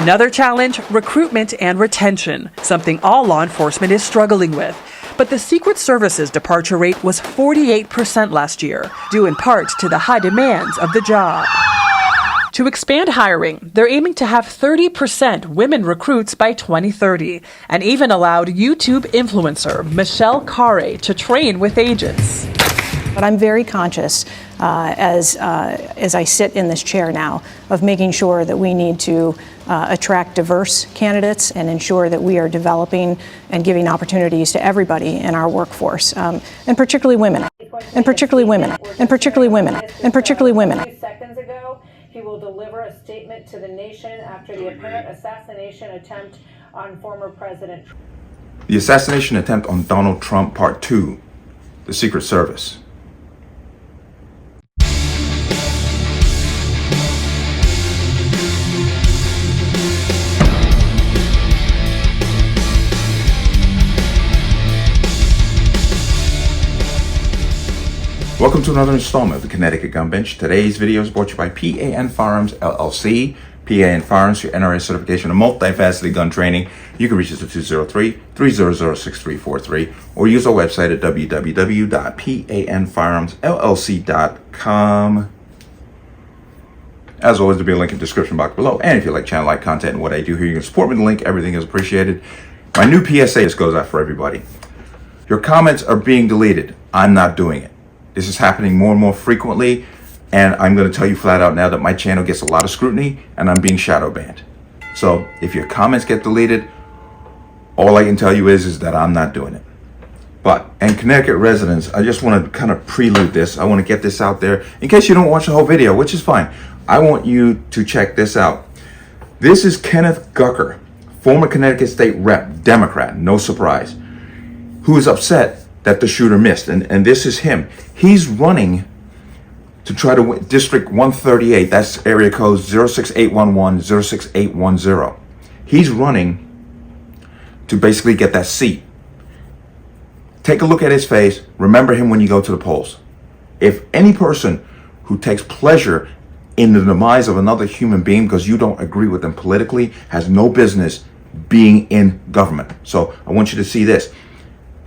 Another challenge, recruitment and retention, something all law enforcement is struggling with. But the Secret Service's departure rate was 48% last year, due in part to the high demands of the job. To expand hiring, they're aiming to have 30% women recruits by 2030, and even allowed YouTube influencer Michelle Carre to train with agents. But I'm very conscious, as I sit in this chair now, of making sure that we need to attract diverse candidates and ensure that we are developing and giving opportunities to everybody in our workforce, and particularly women, and particularly women, and particularly women, and particularly women. 2 seconds ago, he will deliver a statement to the nation after the apparent assassination attempt on former President. The assassination attempt on Donald Trump, Part 2, the Secret Service. Welcome to another installment of the Connecticut Gun Bench. Today's video is brought to you by P.A.N. Firearms, LLC. P.A.N. Firearms, your NRA certification of multifaceted gun training. You can reach us at 203-300-6343 or use our website at www.panfirearmsllc.com. As always, there'll be a link in the description box below. And if you like channel-like content and what I do here, you can support me with the link. Everything is appreciated. My new PSA, this goes out for everybody. Your comments are being deleted. I'm not doing it. This is happening more and more frequently, and I'm going to tell you flat out now that my channel gets a lot of scrutiny and I'm being shadow banned. So if your comments get deleted, all I can tell you is that I'm not doing it. But, and Connecticut residents, I just want to kind of prelude this. I want to get this out there in case you don't watch the whole video, which is fine. I want you to check this out. This is Kenneth Gucker, former Connecticut State Rep, Democrat, no surprise, who is upset that the shooter missed. And this is him. He's running to try to win District 138. That's area code 06811, 06810. He's running to basically get that seat. Take a look at his face. Remember him when you go to the polls. If any person who takes pleasure in the demise of another human being because you don't agree with them politically has no business being in government. So I want you to see this.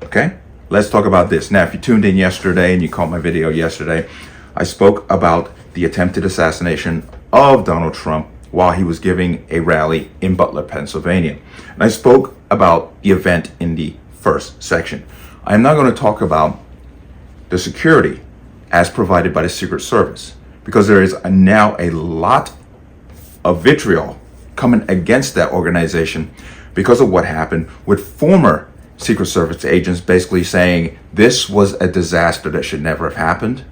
Okay? Let's talk about this. Now, if you tuned in yesterday and you caught my video yesterday, I spoke about the attempted assassination of Donald Trump while he was giving a rally in Butler, Pennsylvania. And I spoke about the event in the first section. I'm now going to talk about the security as provided by the Secret Service, because there is now a lot of vitriol coming against that organization because of what happened with former Secret Service agents basically saying this was a disaster that should never have happened.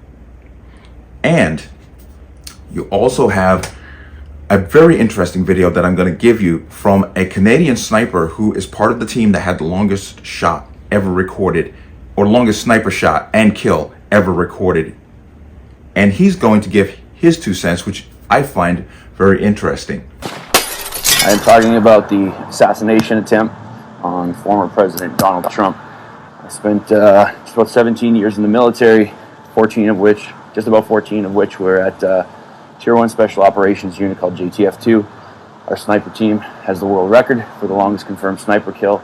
And you also have a very interesting video that I'm going to give you from a Canadian sniper who is part of the team that had the longest shot ever recorded, or longest sniper shot and kill ever recorded. And he's going to give his 2 cents, which I find very interesting. I am talking about the assassination attempt on former President Donald Trump. I spent just about 17 years in the military, just about 14 of which were at Tier 1 Special Operations Unit called JTF-2. Our sniper team has the world record for the longest confirmed sniper kill.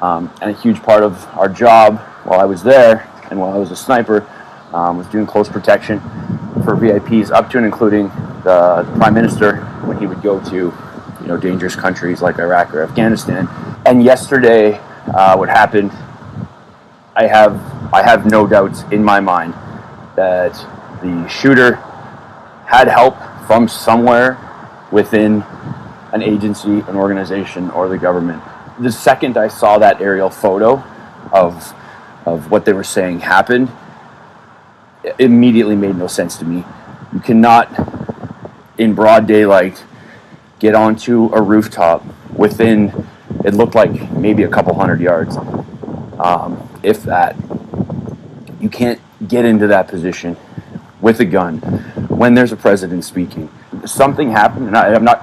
And a huge part of our job while I was there and while I was a sniper was doing close protection for VIPs up to and including the Prime Minister when he would go to dangerous countries like Iraq or Afghanistan. And yesterday, what happened, I have no doubts in my mind that the shooter had help from somewhere within an agency, an organization, or the government. The second I saw that aerial photo of what they were saying happened, it immediately made no sense to me. You cannot, in broad daylight, get onto a rooftop within, it looked like maybe a couple hundred yards, if that. You can't get into that position with a gun when there's a president speaking. Something happened, and I'm not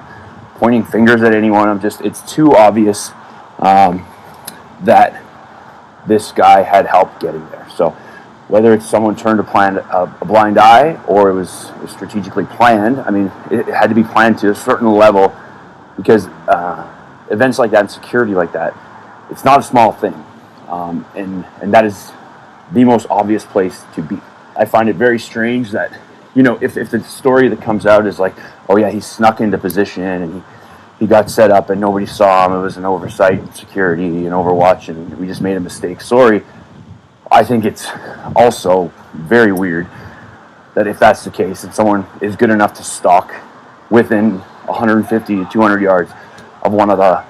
pointing fingers at anyone. It's too obvious that this guy had help getting there. So whether it's someone turned a blind eye or it was strategically planned, I mean, it had to be planned to a certain level because events like that and security like that, it's not a small thing, and that is the most obvious place to be. I find it very strange that, you know, if the story that comes out is like, oh yeah, he snuck into position and he got set up and nobody saw him, it was an oversight in security and Overwatch and we just made a mistake, sorry. I think it's also very weird that if that's the case and someone is good enough to stalk within 150 to 200 yards of one of the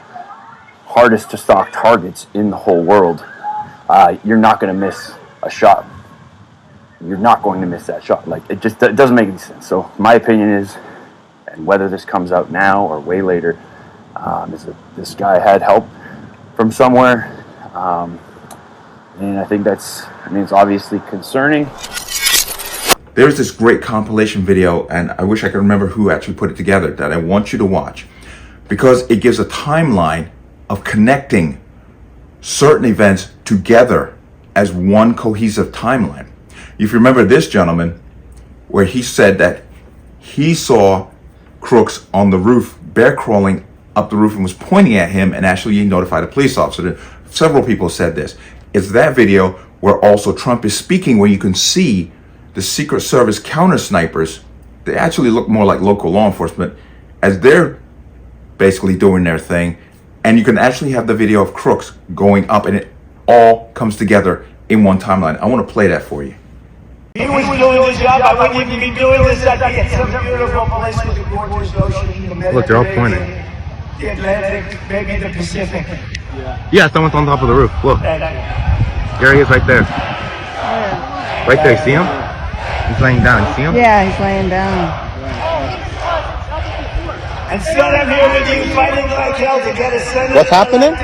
hardest to stalk targets in the whole world, you're not going to miss a shot. You're not going to miss that shot. Like, it doesn't make any sense. So my opinion is, and whether this comes out now or way later, is that this guy had help from somewhere. And I think it's obviously concerning. There's this great compilation video, and I wish I could remember who actually put it together, that I want you to watch, because it gives a timeline of connecting certain events together as one cohesive timeline. If you remember this gentleman, where he said that he saw Crooks on the roof, bear crawling up the roof, and was pointing at him, and actually he notified a police officer. Several people said this. It's that video where also Trump is speaking, where you can see the Secret Service counter snipers. They actually look more like local law enforcement as they're basically doing their thing. And you can actually have the video of Crooks going up, and it all comes together in one timeline. I want to play that for you. He was doing his job. I wouldn't even be doing this. I'd be at some beautiful place with a gorgeous ocean. The Look, they're all pointing. The Atlantic, maybe the Pacific. Yeah, someone's on top of the roof. Look. There he is right there. Right there, you see him? He's laying down. You see him? Yeah, he's laying down. And son, I'm here with you fighting like hell to get a senator. What's happening?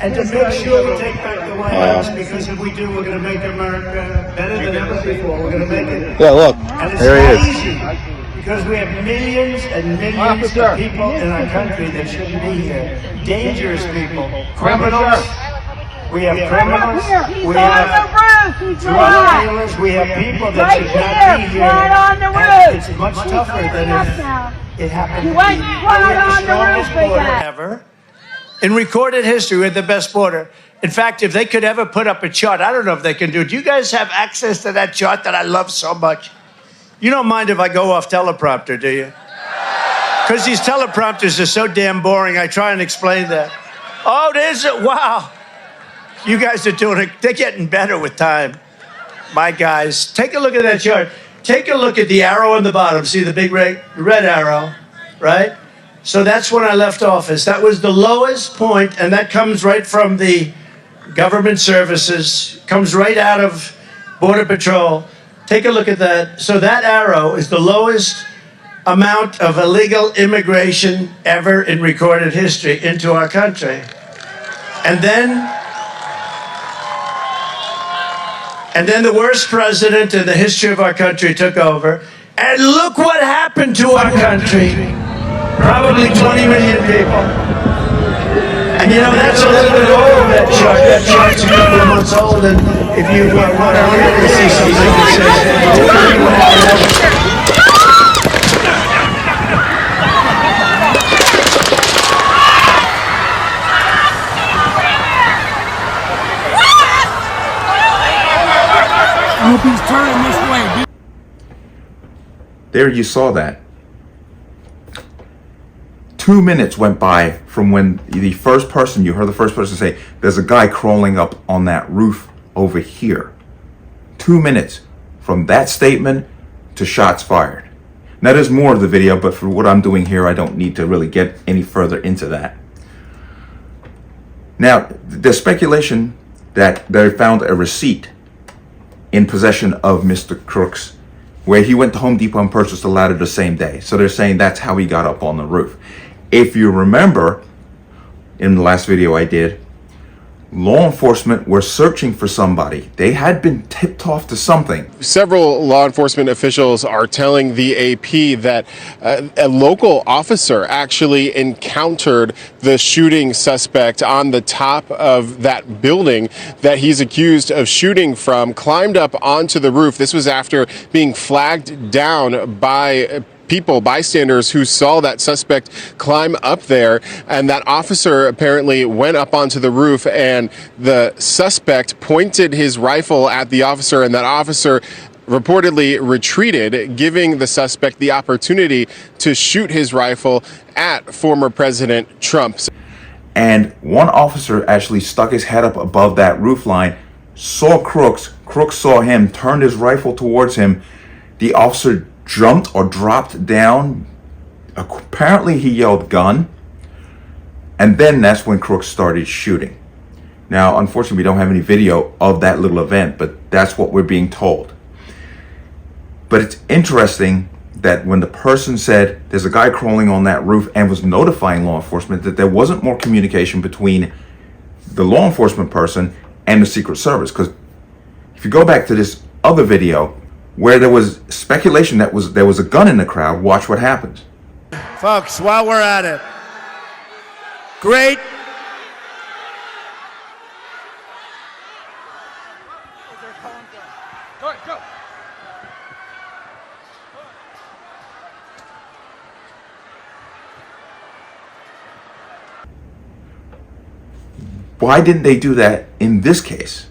And to make sure we take back the White House, because if we do, we're going to make America better than ever before. We're going to make it. Yeah, look. And it's There he not is. easy, because we have millions and millions of people in our country that shouldn't be here. Dangerous people, criminals. We have criminals. We have drug dealers. We have people that should not be here. And it's much tougher than it happened. We have the strongest border ever. In recorded history, we had the best border. In fact, if they could ever put up a chart, I don't know if they can do it. Do you guys have access to that chart that I love so much? You don't mind if I go off teleprompter, do you? Because these teleprompters are so damn boring, I try and explain that. Oh, there's it. Wow. You guys are doing it. They're getting better with time. My guys, take a look at that chart. Take a look at the arrow on the bottom. See the big red arrow, right? So that's when I left office. That was the lowest point, and that comes right from the government services, comes right out of Border Patrol. Take a look at that. So that arrow is the lowest amount of illegal immigration ever in recorded history into our country. And then the worst president in the history of our country took over. And look what happened to our country. Probably 20 million people. And you know, that's a little bit old, that chart. That chart's a couple of months old, and if you want to really see something that says, I hope he's turning this way. There you saw that. 2 minutes went by from when you heard the first person say, there's a guy crawling up on that roof over here. 2 minutes from that statement to shots fired. Now there's more of the video, but for what I'm doing here, I don't need to really get any further into that. Now, there's speculation that they found a receipt in possession of Mr. Crooks, where he went to Home Depot and purchased a ladder the same day. So they're saying that's how he got up on the roof. If you remember, in the last video I did, law enforcement were searching for somebody. They had been tipped off to something. Several law enforcement officials are telling the AP that a local officer actually encountered the shooting suspect on the top of that building that he's accused of shooting from, climbed up onto the roof. This was after being flagged down by people, bystanders, who saw that suspect climb up there, and that officer apparently went up onto the roof, and the suspect pointed his rifle at the officer, and that officer reportedly retreated, giving the suspect the opportunity to shoot his rifle at former President Trump. And one officer actually stuck his head up above that roof line, saw Crooks. Crooks saw him, turned his rifle towards him. The officer jumped or dropped down. Apparently he yelled gun. And then that's when Crooks started shooting. Now, unfortunately, we don't have any video of that little event, but that's what we're being told. But it's interesting that when the person said there's a guy crawling on that roof and was notifying law enforcement, that there wasn't more communication between the law enforcement person and the Secret Service. Because if you go back to this other video where there was speculation that there was a gun in the crowd, watch what happens. Folks, while we're at it, great. Why didn't they do that in this case?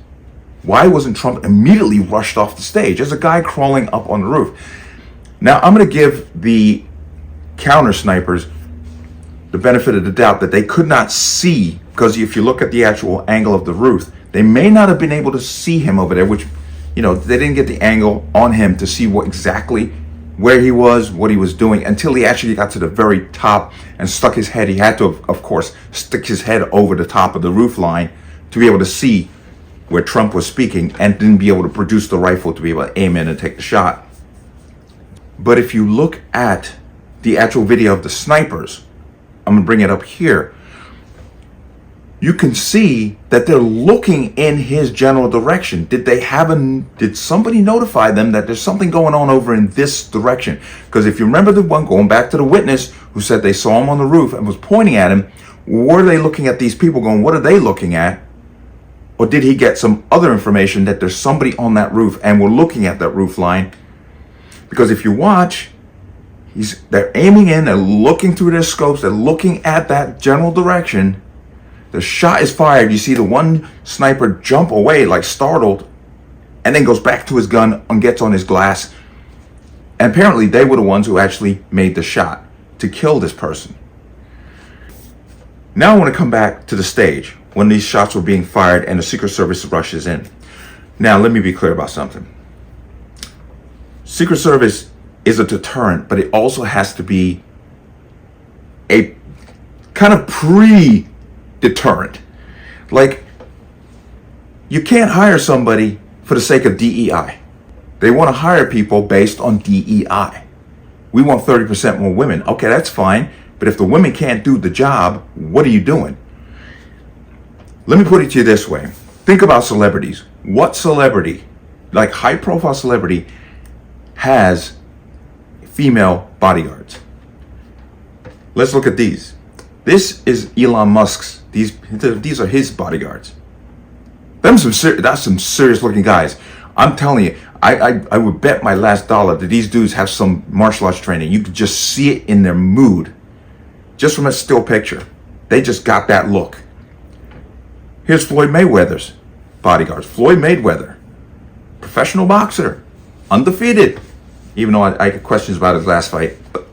Why wasn't Trump immediately rushed off the stage? There's a guy crawling up on the roof. Now, I'm going to give the counter snipers the benefit of the doubt that they could not see, because if you look at the actual angle of the roof, they may not have been able to see him over there, which, you know, they didn't get the angle on him to see what exactly where he was, what he was doing, until he actually got to the very top and stuck his head. He had to, of course, stick his head over the top of the roof line to be able to see where Trump was speaking, and didn't be able to produce the rifle to be able to aim in and take the shot. But if you look at the actual video of the snipers, I'm going to bring it up here, you can see that they're looking in his general direction. Did somebody notify them that there's something going on over in this direction? Because if you remember the one going back to the witness who said they saw him on the roof and was pointing at him, were they looking at these people going, what are they looking at? Or did he get some other information that there's somebody on that roof and we're looking at that roof line? Because if you watch, they're aiming in, they're looking through their scopes, they're looking at that general direction. The shot is fired. You see the one sniper jump away like startled, and then goes back to his gun and gets on his glass. And apparently they were the ones who actually made the shot to kill this person. Now I want to come back to the stage when these shots were being fired and the Secret Service rushes in. Now let me be clear about something. Secret Service is a deterrent, but it also has to be a kind of deterrent. Like, you can't hire somebody for the sake of DEI. They want to hire people based on DEI. We want 30% more women. Okay, that's fine. But if the women can't do the job, what are you doing? Let me put it to you this way. Think about celebrities. What celebrity, like high profile celebrity, has female bodyguards? Let's look at these. This is Elon Musk's. These are his bodyguards. That's some serious looking guys. I'm telling you, I would bet my last dollar that these dudes have some martial arts training. You could just see it in their mood, just from a still picture. They just got that look. Here's Floyd Mayweather's bodyguards. Floyd Mayweather, professional boxer, undefeated, even though I get questions about his last fight. But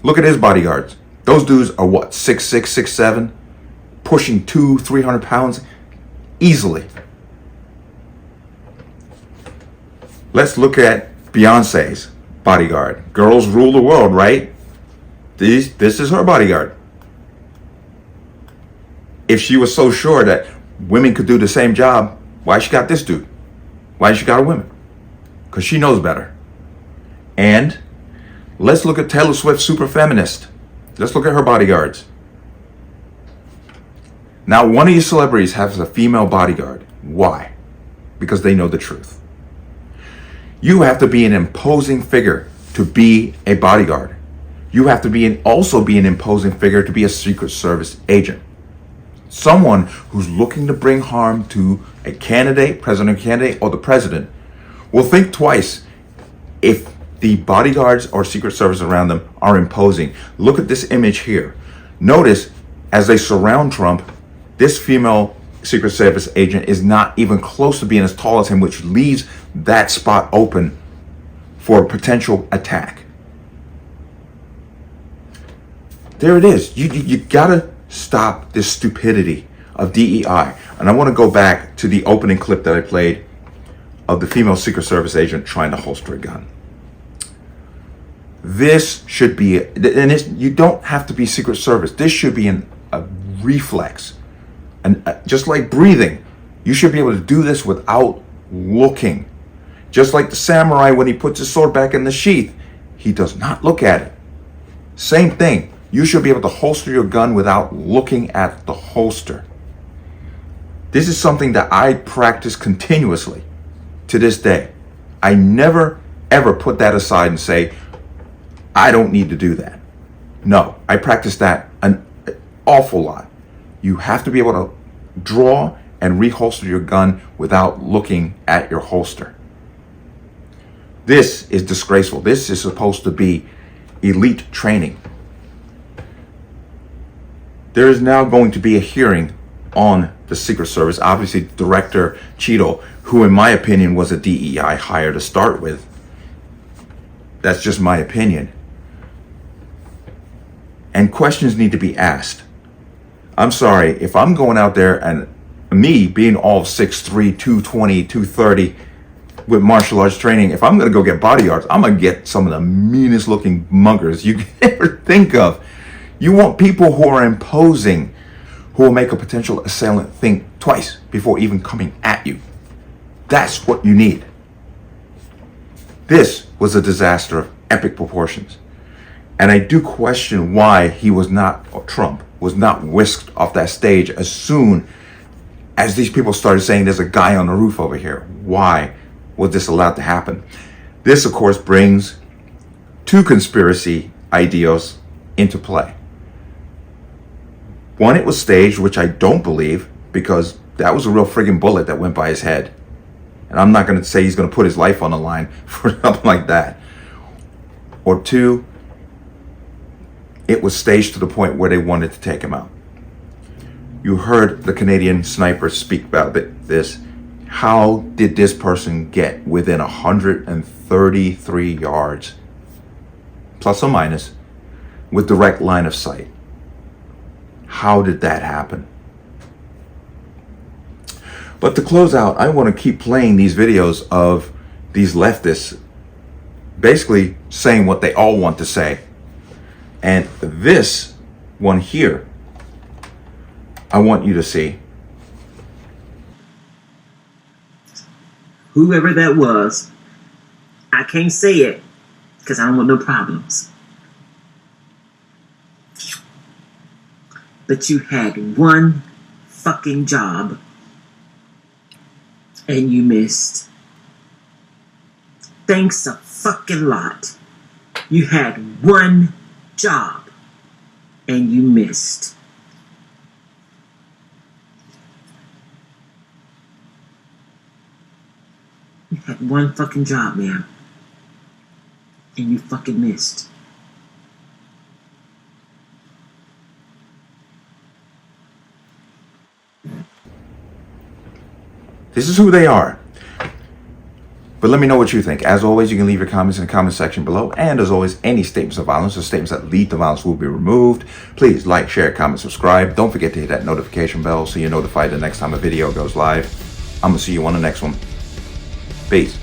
look at his bodyguards. Those dudes are what, 6'6", 6'7", pushing 200-300 pounds easily. Let's look at Beyonce's bodyguard. Girls rule the world, right? This is her bodyguard. If she was so sure that women could do the same job, why she got this dude? Why she got a woman? Because she knows better. And let's look at Taylor Swift, super feminist. Let's look at her bodyguards. Now, one of you celebrities has a female bodyguard. Why? Because they know the truth. You have to be an imposing figure to be a bodyguard. You have to also be an imposing figure to be a Secret Service agent. Someone who's looking to bring harm to a candidate, president candidate, or the president will think twice if the bodyguards or Secret Service around them are imposing. Look at this image here. Notice as they surround Trump, this female Secret Service agent is not even close to being as tall as him, which leaves that spot open for a potential attack. There it is. You gotta stop this stupidity of DEI. And I want to go back to the opening clip that I played of the female Secret Service agent trying to holster a gun. This should be, and you don't have to be Secret Service. This should be a reflex. And just like breathing, you should be able to do this without looking. Just like the samurai, when he puts his sword back in the sheath, he does not look at it. Same thing. You should be able to holster your gun without looking at the holster. This is something that I practice continuously to this day. I never, ever put that aside and say, I don't need to do that. No, I practice that an awful lot. You have to be able to draw and reholster your gun without looking at your holster. This is disgraceful. This is supposed to be elite training. There is now going to be a hearing on the Secret Service. Obviously, Director Cheadle, who in my opinion was a DEI hire to start with. That's just my opinion. And questions need to be asked. I'm sorry, if I'm going out there and me being all 6'3", 220, 230 with martial arts training, if I'm going to go get bodyguards, I'm going to get some of the meanest looking muggers you can ever think of. You want people who are imposing, who will make a potential assailant think twice before even coming at you. That's what you need. This was a disaster of epic proportions. And I do question why he was not, or Trump, was not whisked off that stage as soon as these people started saying there's a guy on the roof over here. Why was this allowed to happen? This, of course, brings two conspiracy ideas into play. One, it was staged, which I don't believe, because that was a real friggin' bullet that went by his head. And I'm not going to say he's going to put his life on the line for something like that. Or two, it was staged to the point where they wanted to take him out. You heard the Canadian sniper speak about this. How did this person get within 133 yards, plus or minus, with direct line of sight? How did that happen? But to close out, I want to keep playing these videos of these leftists basically saying what they all want to say. And this one here, I want you to see. Whoever that was, I can't say it because I don't want no problems. But you had one fucking job and you missed. Thanks a fucking lot. You had one job and you missed. You had one fucking job, man, and you fucking missed. This is who they are. But let me know what you think. As always, you can leave your comments in the comment section below. And as always, any statements of violence or statements that lead to violence will be removed. Please like, share, comment, subscribe. Don't forget to hit that notification bell so you're notified the next time a video goes live. I'm going to see you on the next one. Peace.